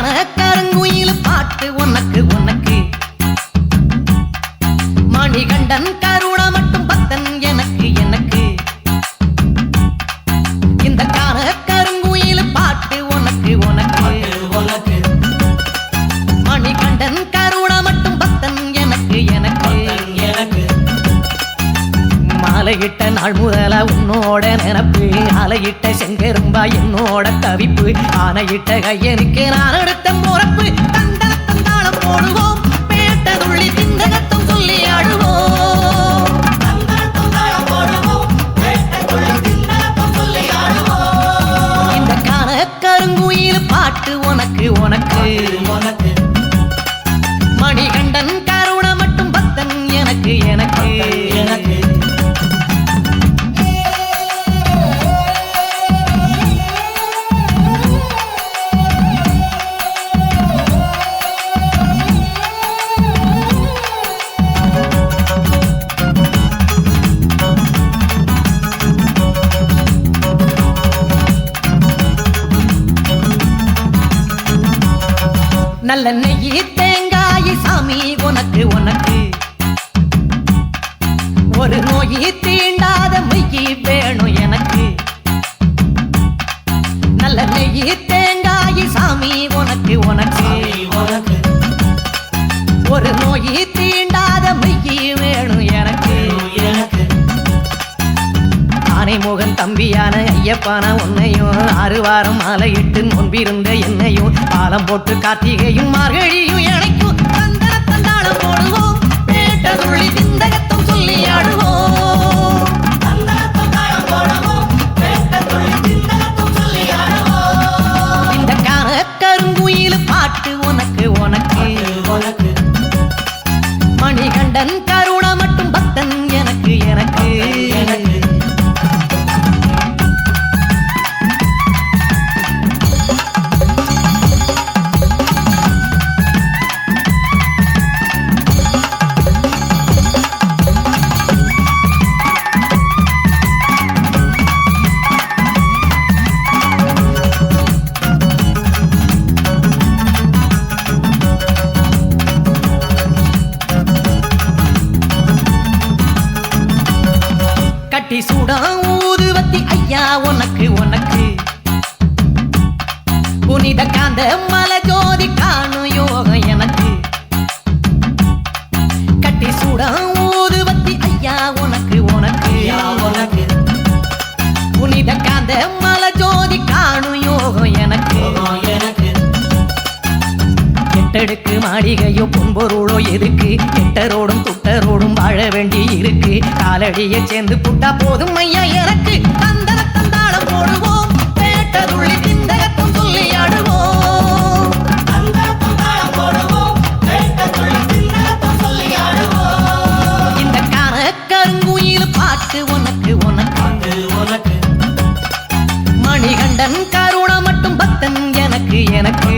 கான கருங்குயில் பாட்டு உனக்கு உனக்கு மணிகண்டன் கருண மட்டும் பக்தன் எனக்கு எனக்கு இந்த கான கருங்குயில் பாட்டு உனக்கு உனக்கு உனக்கு மணிகண்டன் கருண மட்டும் பக்தன் எனக்கு எனக்கு எனக்கு மாலையிட்ட நாள் முதல உன்னோட நினப்பு அலையிட்ட செங்கரும்பா என்னோட தவிப்பு ஆனையிட்ட கையனுக்கு நான் எடுத்த முறப்பு தந்தன தந்தாளம் போடுவோம் பேட்டதுள்ளி திந்தகத்தம் சொல்லி ஆடுவோம் இந்த கான கருங்குயில் பாட்டு உனக்கு உனக்கு உனக்கு மணிகண்டன் கருண மட்டும் பக்தன் எனக்கு எனக்கு எனக்கு நல்ல நெய்யி தேங்காய் சாமி உனக்கு உனக்கு ஒரு நோயி தீண்டாத மெய்யி வேணும் எனக்கு நல்ல நெய்யி தேங்காய் சாமி உனக்கு உனக்கு உனக்கு ஒரு நோயி தீண்டாத மெய்யி வேணும் எனக்கு எனக்கு ஆனைமுகன் தம்பியான ஐயப்பான உன்னையும் 6 வாரம் மாலையிட்டு நோன்பிருந்த என்னையும் பாலம் போட்டு கார்த்திகையும் மார்கழியும் இணைக்கும் தந்தன தந்தாளம் போடுவோம் பேட்டதுள்ளி திந்தகத்தம் சொல்லி ஆடுவோம் இந்த கான கருங்குயில் பாட்டு உனக்கு உனக்கு உனக்கு மணிகண்டன் கருண மட்டும் பக்தன் எனக்கு எனக்கு எனக்கு கட்டி சூடா ஊதுவத்தி ஐயா உனக்கு உனக்கு புனித காந்த மலை ஜோதி காணும் யோகம் எனக்கு கட்டி சூடா ஊதுவத்தி ஐயா உனக்கு உனக்கு உனக்கு புனித காந்த மலை ஜோதி காணும் யோகம் எனக்கு எனக்கு எட்டடுக்கு மாளிகையோ பொன்பொருளோ எதுக்கு எட்டரோடும் துட்டரோடும் வாழ வேண்டி இருக்கு காலடியை சேர்ந்து புட்டா போதும் ஐயா எனக்கு தந்தன தந்தாளம் போடுவோம் பேட்டதுள்ளி திந்தகத்தம் சொல்லி ஆடுவோம் இந்த கான கருங்குயில் பாட்டு உனக்கு உனக்கு உனக்கு மணிகண்டன் கருண மட்டும் பக்தன் எனக்கு எனக்கு